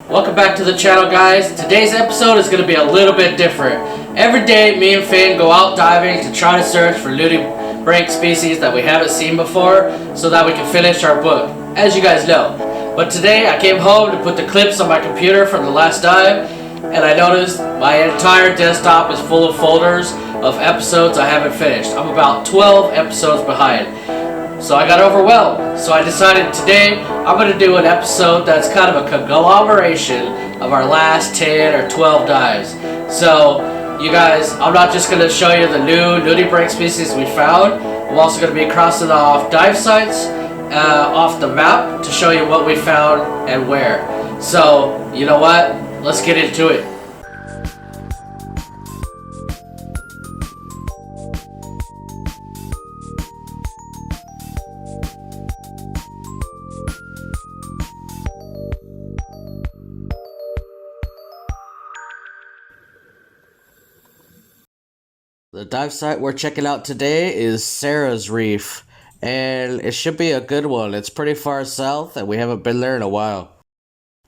Welcome back to the channel, guys. Today's episode is going to be a little bit different. Every day me and Finn go out diving to try to search for nudibranch species that we haven't seen before so that we can finish our book, as you guys know. But today I came home to put the clips on my computer from the last dive, and I noticed my entire desktop is full of folders of episodes I haven't finished. I'm about 12 episodes behind. So I got overwhelmed. So I decided today I'm going to do an episode that's kind of a conglomeration of our last 10 or 12 dives. So you guys, I'm not just going to show you the new nudibranch species we found. I'm also going to be crossing off dive sites off the map to show you what we found and where. So you know what? Let's get into it. The dive site we're checking out today is Sarah's Reef, and it should be a good one. It's pretty far south and we haven't been there in a while.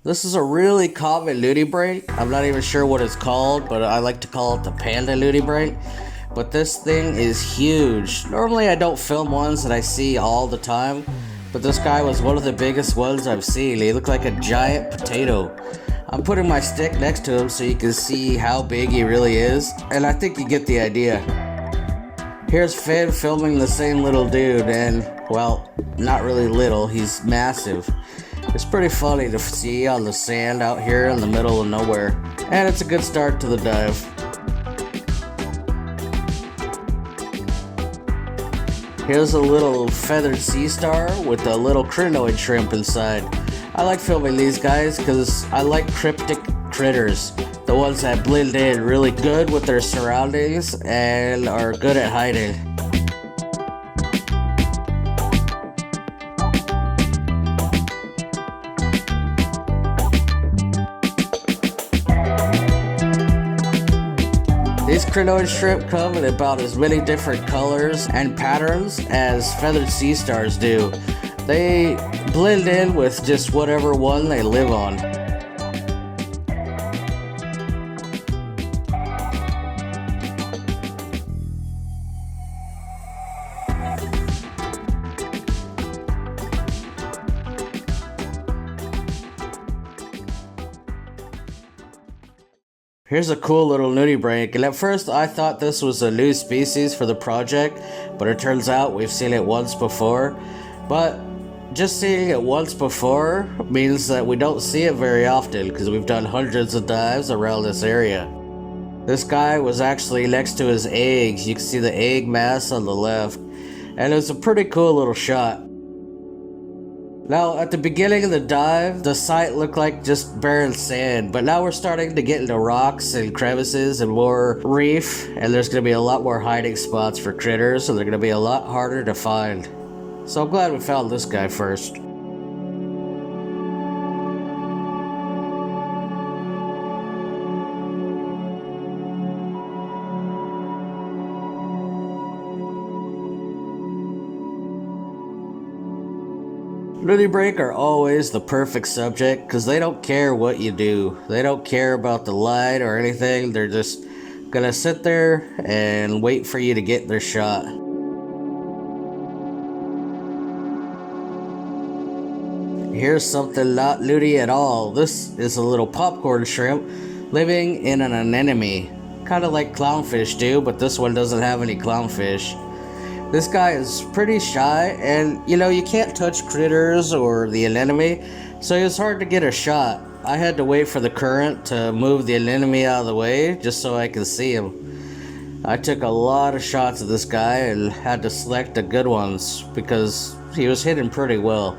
This is a really common nudibranch. I'm not even sure what it's called, but I like to call it the panda nudibranch. But this thing is huge. Normally I don't film ones that I see all the time, but this guy was one of the biggest ones I've seen. He looked like a giant potato. I'm putting my stick next to him so you can see how big he really is, and I think you get the idea. Here's Finn filming the same little dude, and, well, not really little, he's massive. It's pretty funny to see on the sand out here in the middle of nowhere, and it's a good start to the dive. Here's a little feathered sea star with a little crinoid shrimp inside. I like filming these guys because I like cryptic critters, the ones that blend in really good with their surroundings and are good at hiding. These crinoid shrimp come in about as many different colors and patterns as feathered sea stars do. They blend in with just whatever one they live on. Here's a cool little nudibranch, and at first I thought this was a new species for the project, but it turns out we've seen it once before. But just seeing it once before means that we don't see it very often because we've done hundreds of dives around this area. This guy was actually next to his eggs. You can see the egg mass on the left, and it's a pretty cool little shot. Now, at the beginning of the dive, the site looked like just barren sand, but now we're starting to get into rocks and crevices and more reef, and there's going to be a lot more hiding spots for critters, so they're going to be a lot harder to find. So I'm glad we found this guy first. Nudibranch are always the perfect subject because they don't care what you do. They don't care about the light or anything. They're just gonna sit there and wait for you to get their shot. Here's something not nudie at all. This is a little popcorn shrimp living in an anemone. Kind of like clownfish do, but this one doesn't have any clownfish. This guy is pretty shy, and you know, you can't touch critters or the anemone, so it's hard to get a shot. I had to wait for the current to move the anemone out of the way just so I could see him. I took a lot of shots of this guy and had to select the good ones because he was hidden pretty well.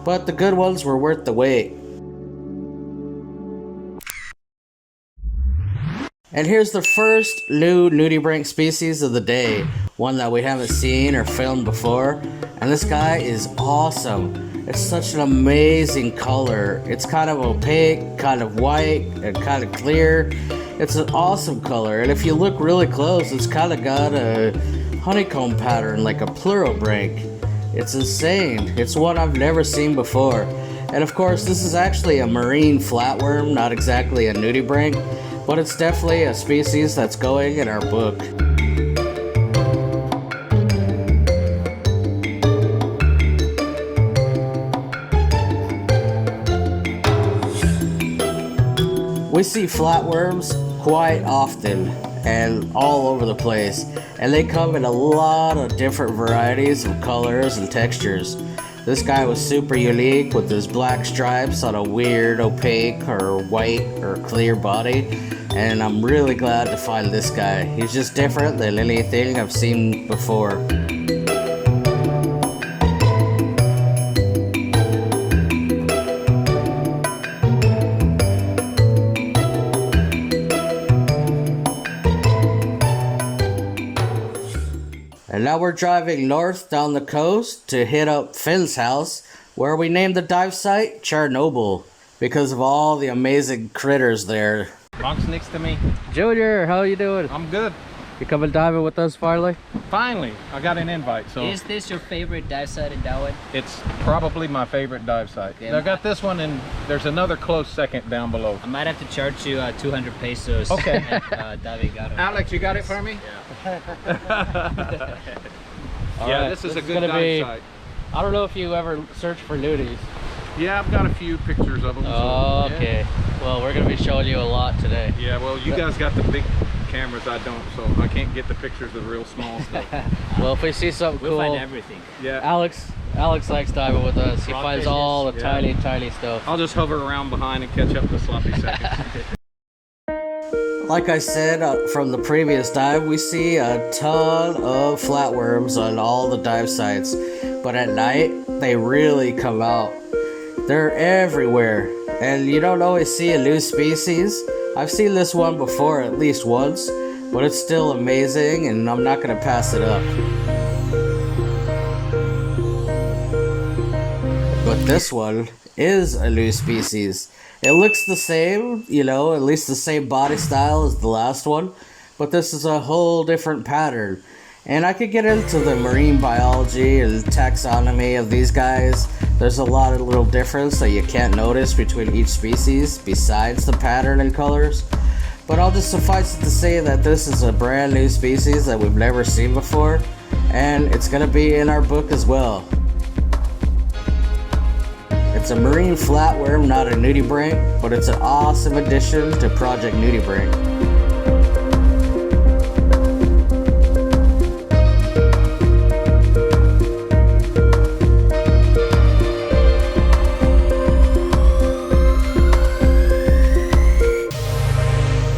But the good ones were worth the wait. And here's the first new nudibranch species of the day, one that we haven't seen or filmed before, and this guy is awesome. It's such an amazing color. It's kind of opaque, kind of white, and kind of clear. It's an awesome color, and if you look really close, it's kind of got a honeycomb pattern like a pluribranch. It's insane. It's one I've never seen before. And of course, this is actually a marine flatworm, not exactly a nudibranch, but it's definitely a species that's going in our book. We see flatworms quite often and all over the place, and they come in a lot of different varieties of colors and textures. This guy was super unique with his black stripes on a weird opaque or white or clear body, and I'm really glad to find this guy. He's just different than anything I've seen before. And now we're driving north down the coast to hit up Finn's house, where we named the dive site Chernobyl because of all the amazing critters there. Monk's next to me. Junior, how you doing? I'm good. You coming diving with us finally? Finally, I got an invite. So is this your favorite dive site in Darwin? it's probably my favorite dive site. Yeah. I got this one, and there's another close second down below. I might have to charge you 200 pesos. Okay. Diving out of Alex, you got it for me? Yeah. Yeah, this is a good dive site. I don't know if you ever search for nudies. Yeah, I've got a few pictures of them. Oh, so, okay. Well, we're going to be showing you a lot today. Yeah, well, you guys got the big cameras, I don't, so I can't get the pictures of real small stuff. Well, if we see something We'll cool, find everything. Yeah, Alex likes diving with us. He finds all the Yeah. tiny stuff. I'll just hover around behind and catch up the sloppy seconds. Like I said from the previous dive, we see a ton of flatworms on all the dive sites, but at night they really come out. They're everywhere, and you don't always see a new species. I've seen this one before at least once, but it's still amazing, and I'm not going to pass it up. But this one is a new species. It looks the same, you know, at least the same body style as the last one, but this is a whole different pattern. And I could get into the marine biology and taxonomy of these guys. There's a lot of little difference that you can't notice between each species besides the pattern and colors. But I'll just suffice it to say that this is a brand new species that we've never seen before, and it's going to be in our book as well. It's a marine flatworm, not a nudibranch, but it's an awesome addition to Project Nudibranch.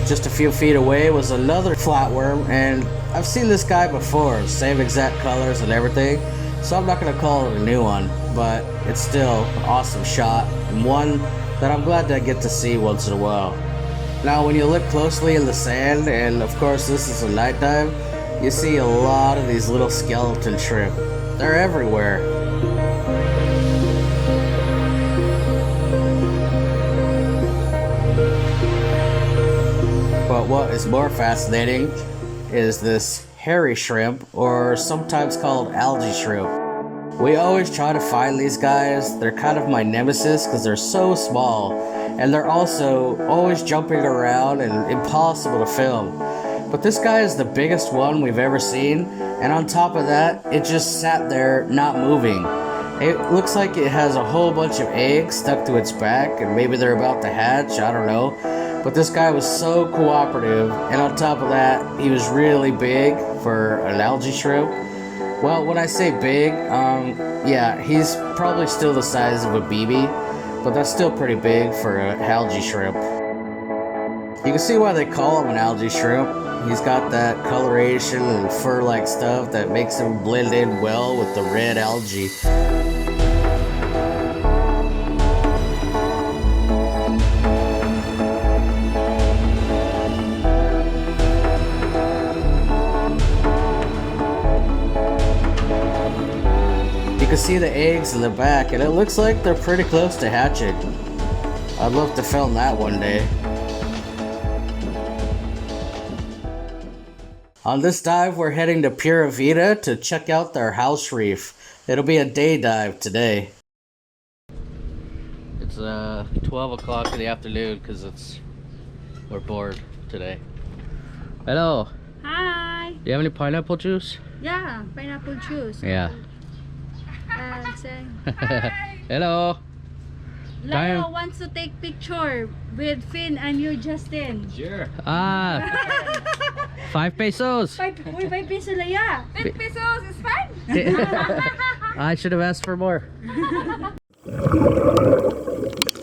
Just a few feet away was another flatworm, and I've seen this guy before, same exact colors and everything, so I'm not going to call it a new one, but it's still an awesome shot, and one that I'm glad to get to see once in a while. Now when you look closely in the sand, and of course this is a night dive, you see a lot of these little skeleton shrimp. They're everywhere. But what is more fascinating is this hairy shrimp, or sometimes called algae shrimp. We always try to find these guys. They're kind of my nemesis because they're so small, and they're also always jumping around and impossible to film. But this guy is the biggest one we've ever seen, and on top of that, it just sat there not moving. It looks like it has a whole bunch of eggs stuck to its back, and maybe they're about to hatch, I don't know. But this guy was so cooperative, and on top of that, he was really big for an algae shrimp. Well, when I say big, yeah, he's probably still the size of a BB, but that's still pretty big for an algae shrimp. You can see why they call him an algae shrimp. He's got that coloration and fur-like stuff that makes him blend in well with the red algae. You can see the eggs in the back, and it looks like they're pretty close to hatching. I'd love to film that one day. On this dive, we're heading to Pura Vida to check out their house reef. It'll be a day dive today. It's 12 o'clock in the afternoon because we're bored today. Hello. Hi. Do you have any pineapple juice? Yeah, pineapple juice. Yeah. And say, Hello. Leo wants to take picture with Finn and you, Justin. Sure. Ah, 5 pesos. 5 peso Lea. 10 pesos is fine. I should have asked for more.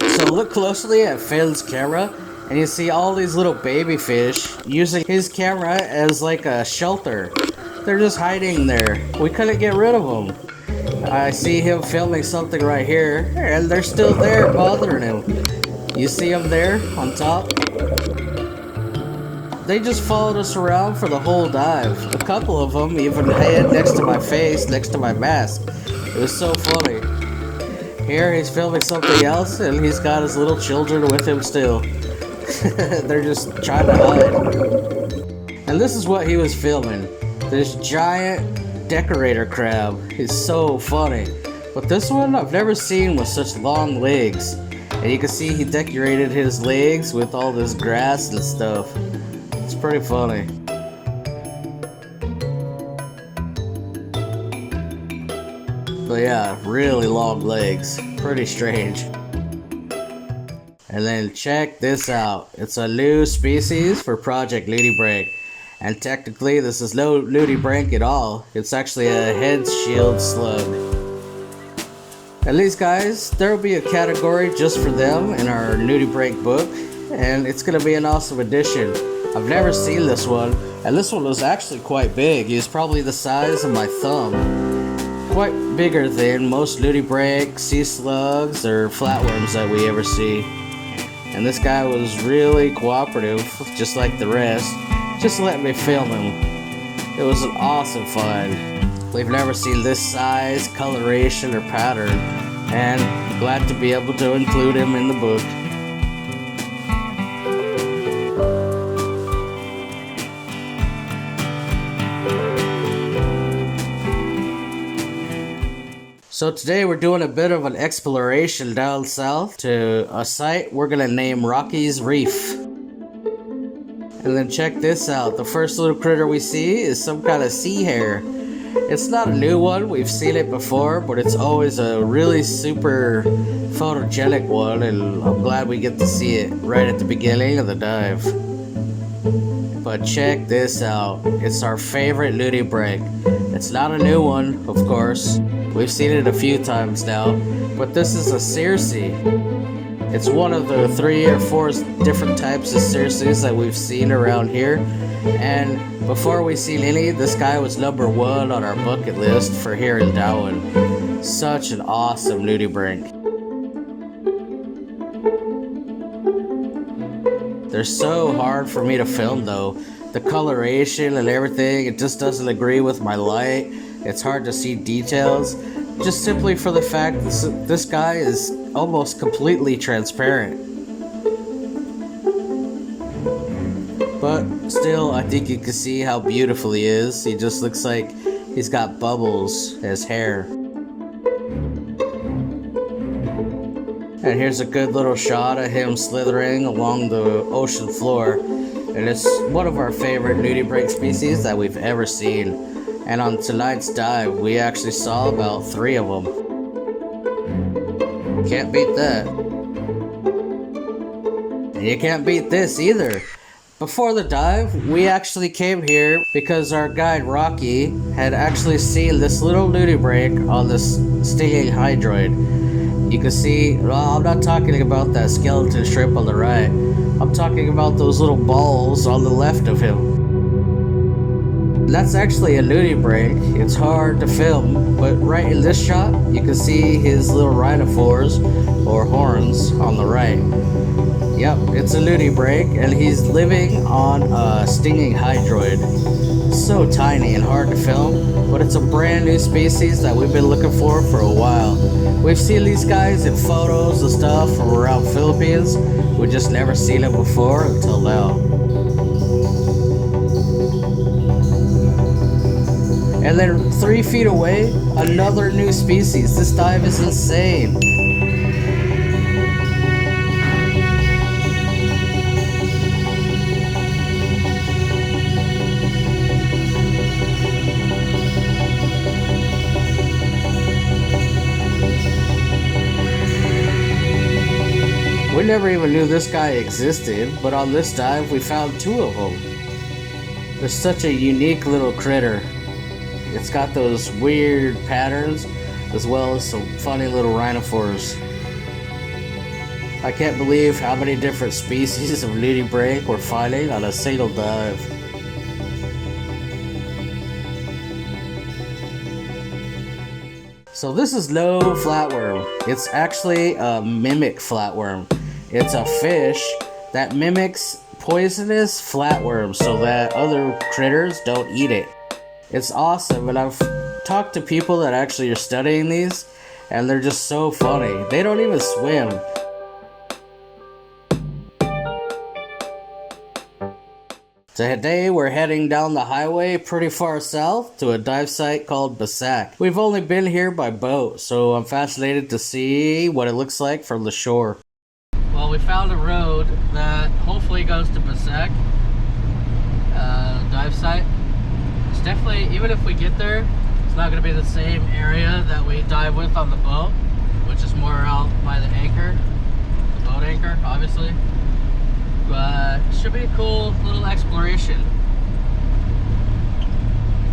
So look closely at Finn's camera and you see all these little baby fish using his camera as like a shelter. They're just hiding there. We couldn't get rid of them. I see him filming something right here and they're still there bothering him. You see them there on top? They just followed us around for the whole dive. A couple of them even hid next to my face, next to my mask. It was so funny. Here he's filming something else and he's got his little children with him still. They're just trying to hide. And this is what he was filming. This giant decorator crab. He's so funny. But this one I've never seen with such long legs. And you can see he decorated his legs with all this grass and stuff. It's pretty funny. But yeah, really long legs. Pretty strange. And then check this out. It's a new species for Project Nudibranch. And technically this is no nudibranch at all. It's actually a head shield slug. And these guys, there will be a category just for them in our nudibranch book. And it's going to be an awesome addition. I've never seen this one. And this one was actually quite big. He was probably the size of my thumb. Quite bigger than most nudibranch, sea slugs, or flatworms that we ever see. And this guy was really cooperative, just like the rest. Just let me film him. It was an awesome find. We've never seen this size, coloration, or pattern, and glad to be able to include him in the book. So today we're doing a bit of an exploration down south to a site we're gonna name Rocky's Reef. And then check this out. The first little critter we see is some kind of sea hare. It's not a new one. We've seen it before, but it's always a really super photogenic one, and I'm glad we get to see it right at the beginning of the dive. But check this out. It's our favorite nudibranch. It's not a new one, of course. We've seen it a few times now, but this is a circe. It's one of the 3 or 4 different types of circes that we've seen around here. And before we seen any, this guy was #1 on our bucket list for here in Darwin. Such an awesome nudibranch. They're so hard for me to film though. The coloration and everything, it just doesn't agree with my light. It's hard to see details. Just simply for the fact this guy is almost completely transparent. But still, I think you can see how beautiful he is. He just looks like he's got bubbles as hair. And here's a good little shot of him slithering along the ocean floor. And it's one of our favorite nudibranch species that we've ever seen. And on tonight's dive, we actually saw about 3 of them. Can't beat that. And you can't beat this either. Before the dive, we actually came here because our guide Rocky had actually seen this little nudibranch on this stinging hydroid. You can see, well, I'm not talking about that skeleton shrimp on the right. I'm talking about those little balls on the left of him. That's actually a nudibranch. It's hard to film, but right in this shot, you can see his little rhinophores, or horns, on the right. Yep, it's a nudibranch, and he's living on a stinging hydroid. So tiny and hard to film, but it's a brand new species that we've been looking for a while. We've seen these guys in photos and stuff from around Philippines. We've just never seen them before until now. And then 3 feet away, another new species. This dive is insane. never even knew this guy existed, but on this dive we found 2 of them. They're such a unique little critter. It's got those weird patterns as well as some funny little rhinophores. I can't believe how many different species of nudibranch we're finding on a single dive. So this is no flatworm. It's actually a mimic flatworm. It's a fish that mimics poisonous flatworms so that other critters don't eat it. It's awesome, and I've talked to people that actually are studying these, and they're just so funny. They don't even swim. Today we're heading down the highway pretty far south to a dive site called Basak. We've only been here by boat, so I'm fascinated to see what it looks like from the shore. Well, we found a road that hopefully goes to Basak dive site. It's definitely, even if we get there, it's not going to be the same area that we dive with on the boat, which is more out by the anchor, the boat anchor, obviously. But it should be a cool little exploration.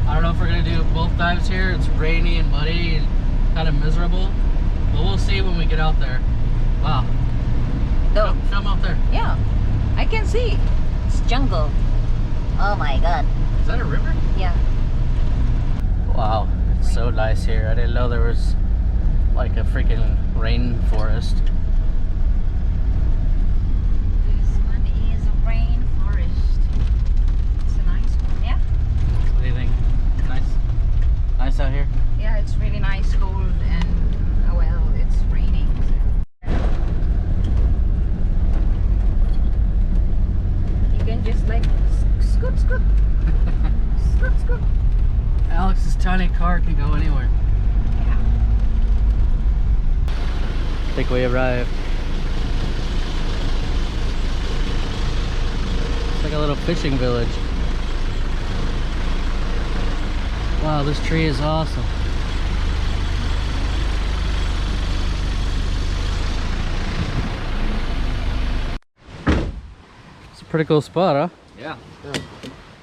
I don't know if we're gonna do both dives here. It's rainy and muddy and kind of miserable, but we'll see when we get out there. Wow. Film out there. Yeah, I can see. It's jungle. Oh my god. Is that a river? Yeah. Wow, it's so nice here. I didn't know there was like a freaking rainforest. This one is a rainforest. It's a nice one, yeah? What do you think? Nice? Nice out here? Yeah, it's really nice, cold, and well, it's raining. So. You can just like scoop, scoop. Scoop, scoop. Alex's tiny car can go anywhere. Yeah. I think we arrived. It's like a little fishing village. Wow, this tree is awesome. It's a pretty cool spot, huh? Yeah.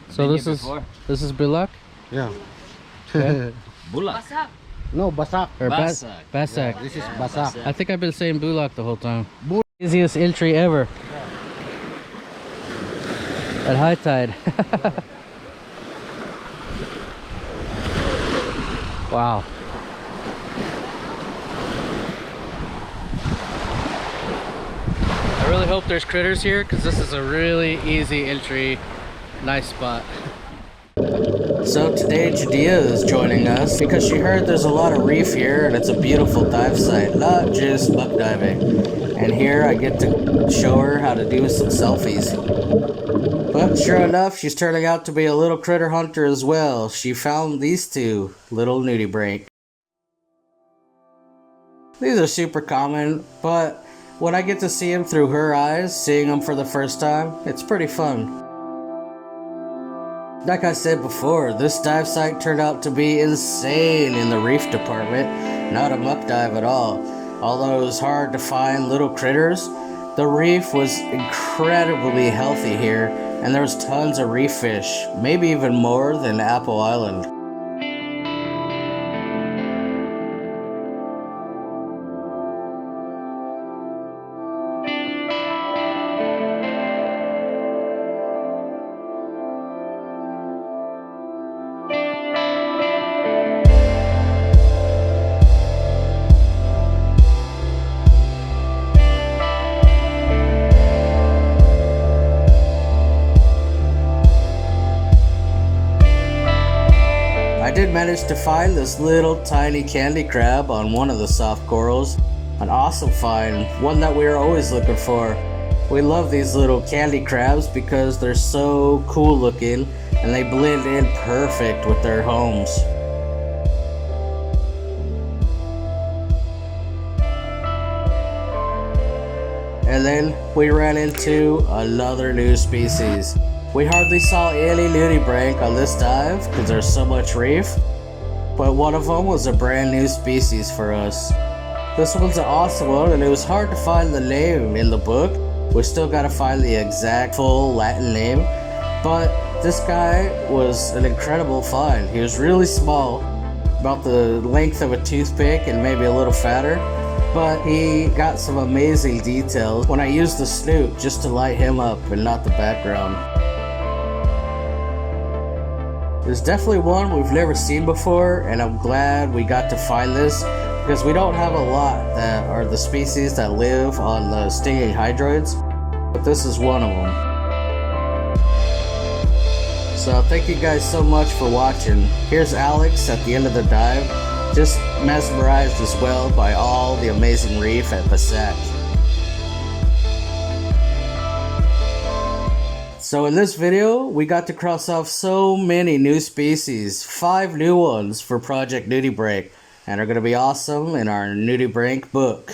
So Been this here is before. Bilak? Yeah. Bulak. No, Basak. Or Basak. Basak. This is Basak. I think I've been saying Bulak the whole time. Easiest entry ever. At high tide. Wow. I really hope there's critters here because this is a really easy entry. Nice spot. So today Judea is joining us because she heard there's a lot of reef here and it's a beautiful dive site, not just buck diving. And here I get to show her how to do some selfies. But sure enough, she's turning out to be a little critter hunter as well. She found these 2 little nudibranch. These are super common, but when I get to see them through her eyes, seeing them for the first time, it's pretty fun. Like I said before, this dive site turned out to be insane in the reef department, not a muck dive at all. Although it was hard to find little critters, the reef was incredibly healthy here, and there was tons of reef fish, maybe even more than Apple Island. I did manage to find this little tiny candy crab on one of the soft corals. An awesome find, one that we were always looking for. We love these little candy crabs because they're so cool looking and they blend in perfect with their homes. And then we ran into another new species. We hardly saw any nudibranch on this dive because there's so much reef, but one of them was a brand new species for us. This one's an awesome one, and it was hard to find the name in the book. We still gotta find the exact full Latin name, but this guy was an incredible find. He was really small, about the length of a toothpick and maybe a little fatter, but he got some amazing details when I used the snoot just to light him up and not the background. It's definitely one we've never seen before, and I'm glad we got to find this because we don't have a lot that are the species that live on the stinging hydroids, but this is one of them. So thank you guys so much for watching. Here's Alex at the end of the dive, just mesmerized as well by all the amazing reef at Passat. So in this video, we got to cross off so many new species, 5 new ones for Project Nudibranch, and are going to be awesome in our Nudibranch book.